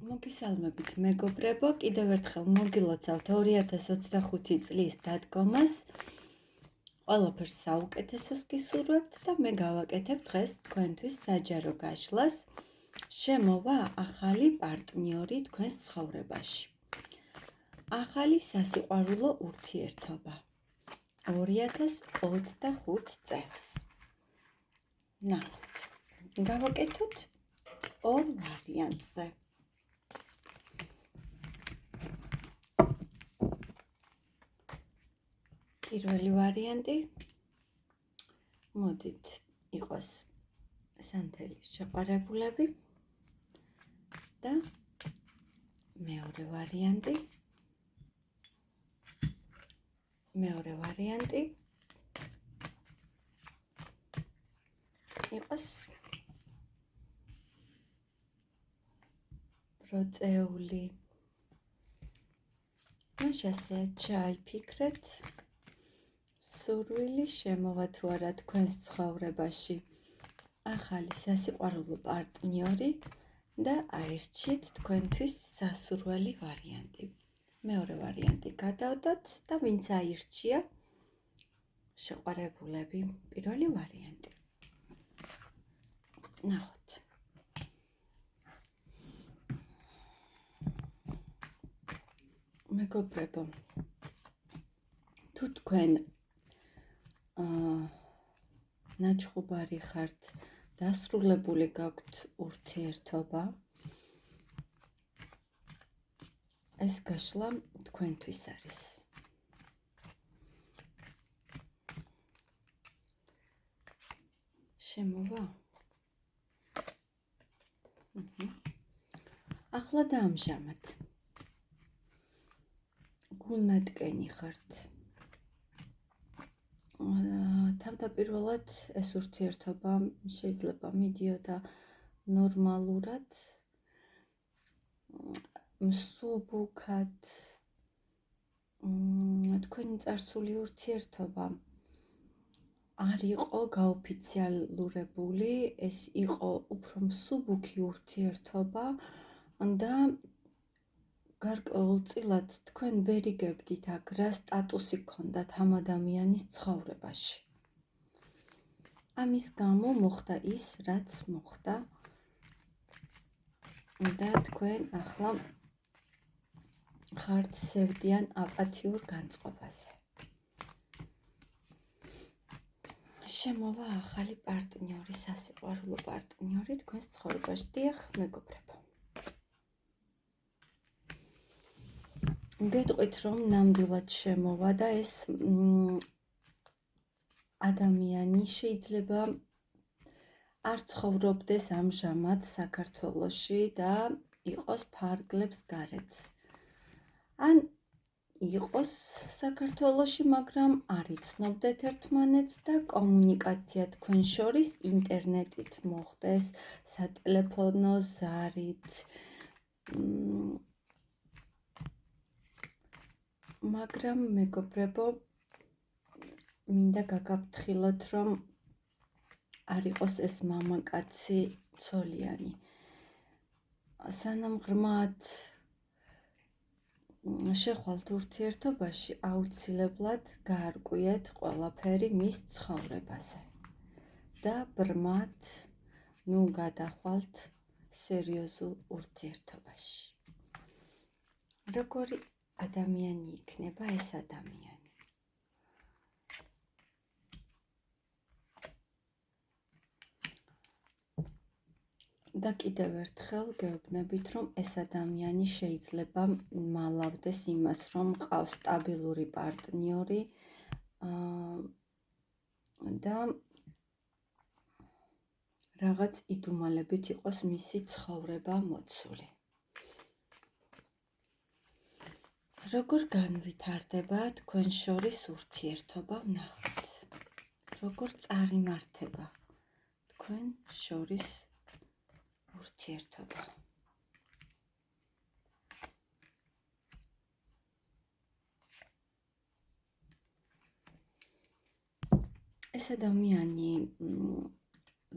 მოგესალმებით მეგობრებო, კიდევ ერთხელ მოგილოცავთ 2025 წლის დადგომას. ყველაფერს საუკეთესოს გისურვებთ და მე გავაკეთებ დღეს თქვენთვის საჯარო გაშლას. შემოვა ახალი პარტნიორი თქვენს ცხოვრებაში. ახალი სასიყვარულო ურთიერთობა 2025 წელს. ნახოთ. გავაკეთოთ ორ ვარიანტზე. პირველი ვარიანტი მოდით იყოს სანთელის შეყვარებულები და მეორე ვარიანტი იყოს პროწეული. მაშასე ჩაიფიქრეთ სურვილი შემოვა თუ არა თქვენს ცხოვრებაში ახალი სასიყვარულო პარტნიორი და აირჩიეთ თქვენთვის სასურველი ვარიანტი. მეორე ვარიანტი გადავდოთ და ვინც აირჩია შეყვარებულები. პირველი ვარიანტი. ნახოთ. მეგობრებო, თუ თქვენ ნაჩხუბარი ხართ, დასრულებული გაქვთ ურთიერთობა, ეს გაშლა თქვენთვის არის. შემოვა? ახლა და ამჟამად გულმატკენი ხართ. თავდაპირველად ეს ურთიერთობა შეიძლება მიდიოდა ნორმალურად, მსუბუქად. თქვენი წარსული ურთიერთობა არ იყო გაოფიციალურებული, ეს იყო უფრო მსუბუქი ურთიერთობა და გარკვეულწილად თქვენ ვერ იგებდით აქ რა სტატუსი გქონდათ ამ ადამიანის ცხოვრებაში. ამის გამო მოხდა ის, რაც მოხდა და თქვენ ახლა ხართ სევდიან აპათიურ განწყობაზე. შემოვა ახალი პარტნიორი, სასიყვარულო პარტნიორი თქვენს ცხოვრებაში. დიახ, მეგობრებო. გეტყვით, რომ ნამდვილად შემოვა და ეს ადამიანი შეიძლება არ ცხოვრობდეს ამჟამად საქართველოში და იყოს ფარგლებს გარეთ. ან იყოს საქართველოში, მაგრამ არ იცნობდეთ ერთმანეთს და კომუნიკაცია თქვენ შორის ინტერნეტით მოხდეს, სატელეფონო ზარით. მაგრამ მეგობრებო, მინდა გაგაფრთხილოთ, რომ არ იყოს ეს მამაკაცი ცოლიანი. სანამ ღრმად შეხვალთ ურთიერთობაში, აუცილებლად გაარკვიეთ ყველაფერი მის ცხოვრებაზე და ბრმად გადახვალთ სერიოზულ ურთიერთობაში. როგორი ადამიანი იქნება ეს ადამიანი? და კიდევ ერთხელ გეუბნებით, რომ ეს ადამიანი შეიძლება მალავდეს იმას, რომ ყავს სტაბილური პარტნიორი და რაღაც იდუმალებით იყოს მისი ცხოვრება მოცული. როგორ განვითარდება თქვენ შორის ურთიერთობა? ვნახოთ. როგორ წარიმართება თქვენ შორის ურთიერთობა? ეს ადამიანი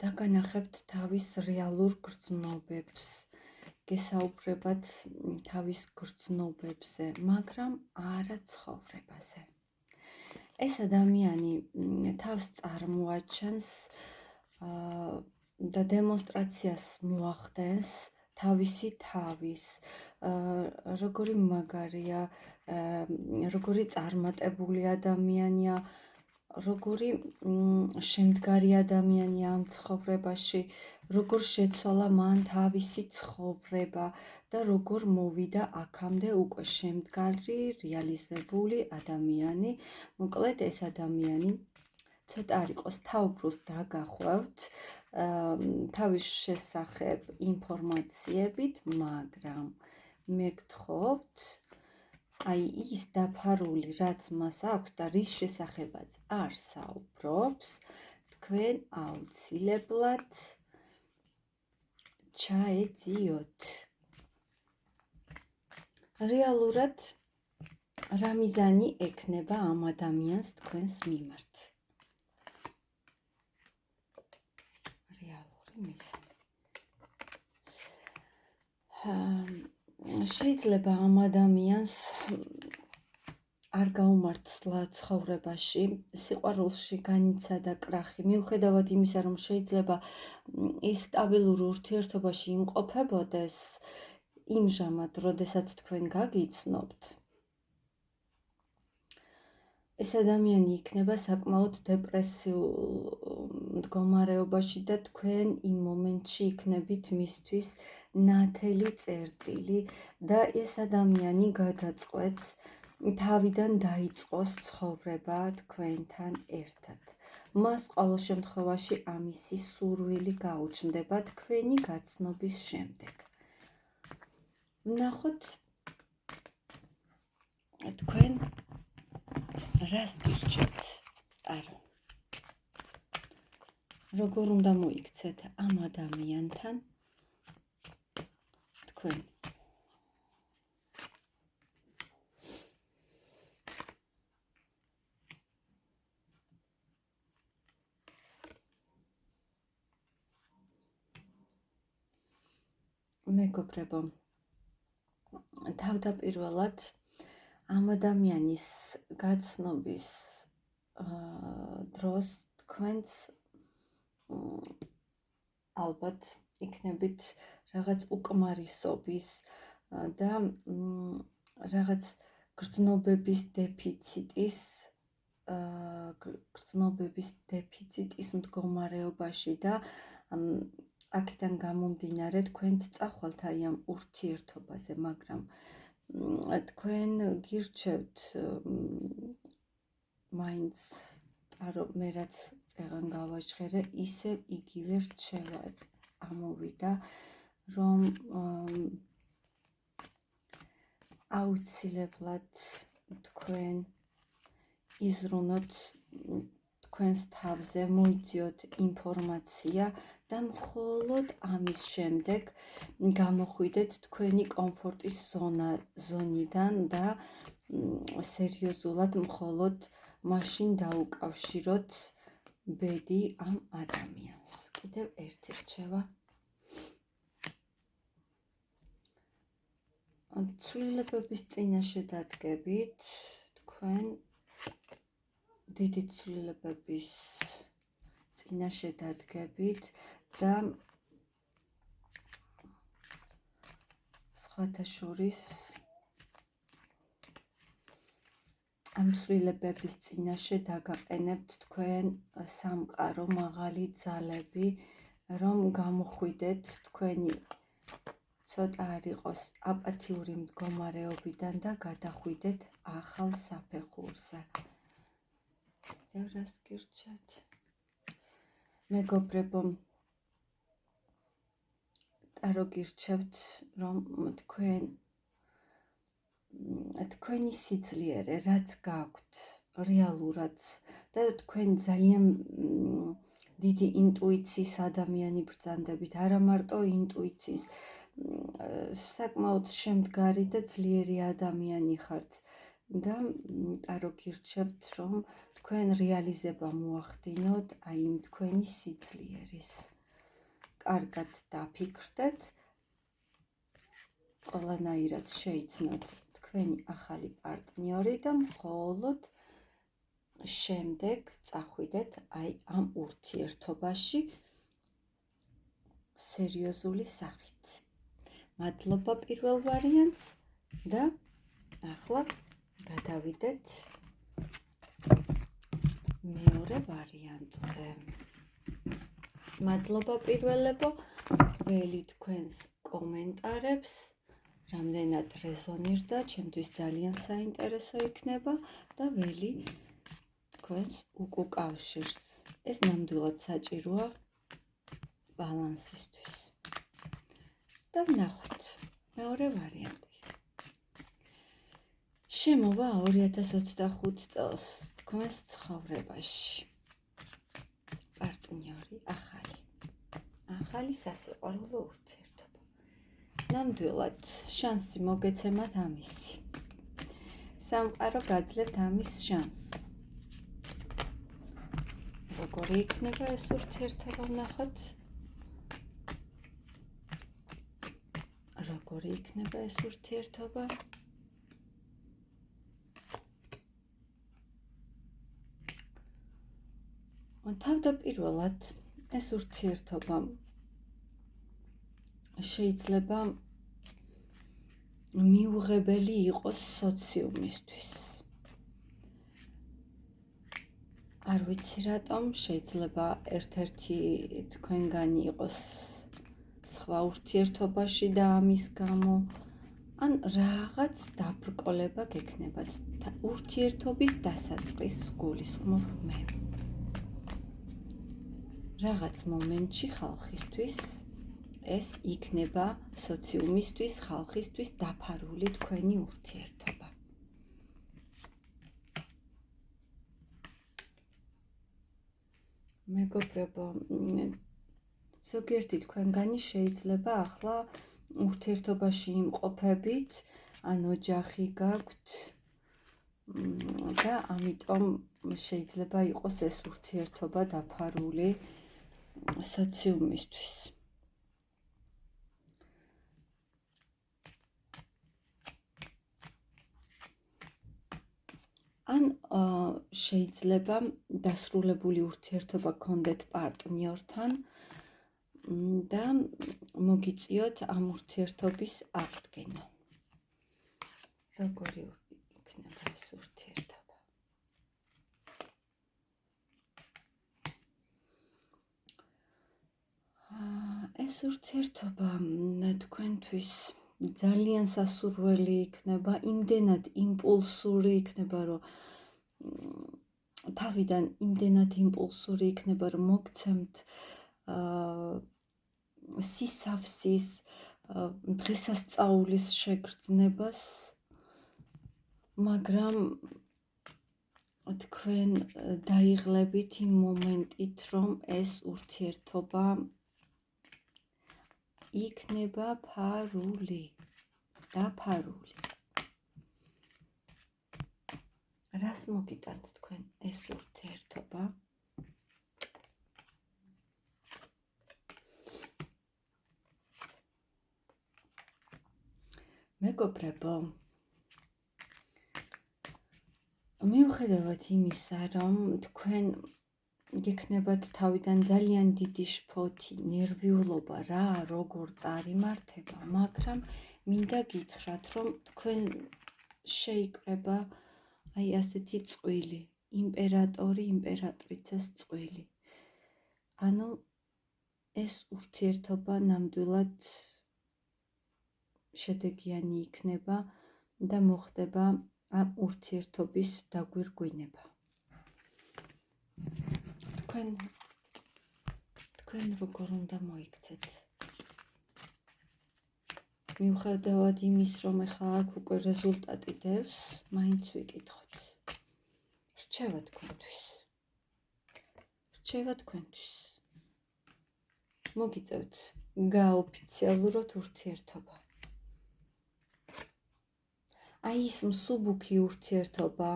დაგანახებთ თავის რეალურ გრძნობებს, გესაუბრებათ თავის გრძნობებზე, მაგრამ არა ცხოვრებაზე. ეს ადამიანი თავს წარმოაჩენს და დემონსტრაციას მოახდენს თავისი თავის, როგორი მაგარია, როგორი წარმატებული ადამიანია, როგორი შემდგარი ადამიანია ამ ცხოვრებაში, როგორ შეცვალა მან თავისი ცხოვრება და როგორ მოვიდა აქამდე უკვე შემდგარი, რეალიზებული ადამიანი. მოკლედ ეს ადამიანი ცოტა არ იყოს თავბრუს დაგახვევთ თავის შესახებ ინფორმაციებით, მაგრამ მე გთხოვთ, აი ის დაფარული, რაც მას აქვს და რის შესახებაც არ საუბრობს, თქვენ აუცილებლად ჩაეძიოთ. რეალურად რა მიზანი ექნება ამ ადამიანს თქვენს მიმართ? რეალური მიზანი. შეიძლება ამ ადამიანს არ გაუმართლა ცხოვრებაში, სიყვარულში განიცადა კრახი, მიუხედავად იმისა, რომ შეიძლება ის სტაბილურ ურთიერთობაში იმყოფებოდეს იმჟამად, როდესაც თქვენ გაგიცნობთ. ეს ადამიანი იქნება საკმაოდ დეპრესიულ მდგომარეობაში და თქვენ იმ მომენტში იქნებით მისთვის ნათელი წერტილი და ეს ადამიანი გადაწყვეტს თავიდან დაიწყოს ცხოვრება თქვენთან ერთად. მას ყოველ შემთხვევაში ამისი სურვილი გაუჩნდება თქვენი გაცნობის შემდეგ. ვნახოთ თქვენ რას გირჩევთ? არა. როგორ უნდა მოიქცეთ ამ ადამიანთან თქვენ? მეგობრებო, თავდაპირველად ამ ადამიანის გაცნობის დროს თქვენც ალბათ იქნებით რაღაც უკმარისობის და რაღაც გრძნობების დეფიციტის მდგომარეობაში და აქედან გამომდინარე თქვენც წახვალთ აი ამ ურთიერთობაზე, მაგრამ თქვენ გირჩევთ მაინც მე რაც წეღან გავაჟღერე, ისევ იგივე რჩევა ამოვიდა, რომ აუცილებლად თქვენ იზრუნოთ თქვენს თავზე, მოიძიოთ ინფორმაცია და მხოლოდ ამის შემდეგ გამოხვიდეთ თქვენი კომფორტის ზონიდან და სერიოზულად მხოლოდ მაშინ დაუკავშიროთ ბედი ამ ადამიანს. კიდევ ერთი რჩევა. ცვლილებების წინაშე დადგებით, თქვენ დიდი ცვლილებების წინაშე დადგებით და სხვათა შორის ამ ცვლილებების წინაშე დაგაყენებთ თქვენ სამყარო მაღალი ძალები, რომ გამოხვიდეთ თქვენი ცოტა არ იყოს აპათიური მდგომარეობიდან და გადახვიდეთ ახალ საფეხურზე. კიდევ რას გირჩევთ? მეგობრებო, ტარო გირჩევთ, რომ თქვენი სიძლიერე, რაც გაქვთ რეალურად და თქვენ ძალიან დიდი ინტუიციის ადამიანი ბრძანდებით, არა მარტო ინტუიციის, საკმაოდ შემდგარი და ძლიერი ადამიანი ხართ და ტარო გირჩევთ, რომ თქვენ რეალიზება მოახდინოთ აი იმ თქვენი სიძლიერის. კარგად დაფიქრდეთ ყველანაირად შეიცნოთ თქვენი ახალი პარტნიორი და მხოლოდ შემდეგ წახვიდეთ აი ამ ურთიერთობაში სერიოზული სახით. მადლობა პირველ ვარიანტს და ახლა გადავიდეთ მეორე ვარიანტზე. მადლობა პირველებო, ველი თქვენს კომენტარებს, რამდენად რეზონირდა, ჩემთვის ძალიან საინტერესო იქნება და ველი თქვენს უკუკავშირს. ეს ნამდვილად საჭიროა ბალანსისთვის. და ვნახოთ მეორე ვარიანტი. შემოვა 2025 წელს თქვენს ცხოვრებაში. პარტნიორი ახალი სასიყვარულო ურთიერთობა. ნამდვილად შანსი მოგეცემათ ამისი. სამყარო გაძლევთ ამის შანსს. როგორი იქნება ეს ურთიერთობა, ვნახოთ. როგორი იქნება ეს ურთიერთობა? თავდაპირველად ეს ურთიერთობა შეიძლება მიუღებელი იყოს სოციუმისთვის. არ ვიცი რატომ, შეიძლება ერთ-ერთი თქვენგანი იყოს სხვა ურთიერთობაში და ამის გამო, ან რაღაც დაბრკოლება გექნებათ. ურთიერთობის დასაწყისს გულისხმობ მე. რაღაც მომენტში ხალხისთვის ეს იქნება სოციუმისთვის, ხალხისთვის დაფარული თქვენი ურთიერთობა. მეგობრებო, ზოგიერთი თქვენგანი შეიძლება ახლა ურთიერთობაში იმყოფებით, ან ოჯახი გაქვთ და ამიტომ შეიძლება იყოს ეს ურთიერთობა დაფარული სოციუმისთვის. ან შეიძლება დასრულებული ურთიერთობა გქონდეთ პარტნიორთან და მოგიწიოთ ამ ურთიერთობის აღდგენა. როგორი იქნება ეს ურთიერთობა? ეს ურთიერთობა თქვენთვის ძალიან სასურველი იქნება, იმდენად იმპულსური იქნება, რომ თავიდან იმდენად იმპულსური იქნება, რომ მოგცემთ სისავსის, დღესასწაულის შეგრძნებას, მაგრამ თქვენ დაიღლებით იმ მომენტით, რომ ეს ურთიერთობა იქნება დაფარული. რას მოგიტანთ თქვენ ეს ურთიერთობა? მეგობრებო, მიუხედავად იმისა, რომ თქვენ გექნებათ თავიდან ძალიან დიდი შფოთი, ნერვიულობა, რა, როგორ წარიმართება, მაგრამ მინდა გითხრათ, რომ თქვენ შეიკრება აი ასეთი წყვილი, იმპერატორი, იმპერატრიცას წყვილი. ანუ ეს ურთიერთობა ნამდვილად შედეგიანი იქნება და მოხდება ამ ურთიერთობის დაგვირგვინება. თქვენ როგორ უნდა მოიქცეთ? მიუხედავად იმის, რომ ახლა აქ უკვე რეზულტატი დევს, მაინც ვიკითხოთ. რჩევა თქვენთვის. მოგიწევთ გაოფიციალურად ურთიერთობა. აი ის მსუბუქი ურთიერთობა,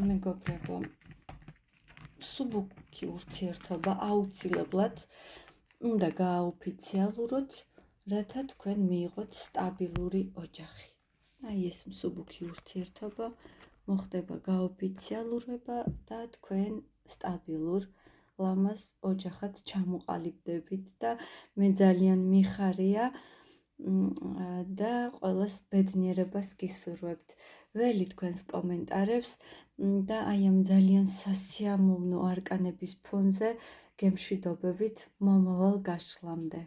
მეგობრებო, მსუბუქი ურთიერთობა აუცილებლად უნდა გააოფიციალუროთ, რათა თქვენ მიიღოთ სტაბილური ოჯახი. აი ეს მსუბუქი ურთიერთობა მოხდება გაოფიციალურება და თქვენ სტაბილურ ლამაზ ოჯახად ჩამოყალიბდებით და მე ძალიან მიხარია და ყველას ბედნიერებას გისურვებთ. ველი თქვენს კომენტარებს და აი ამ ძალიან სასიამოვნო არკანების ფონზე გემშვიდობებით მომავალ გაშლამდე.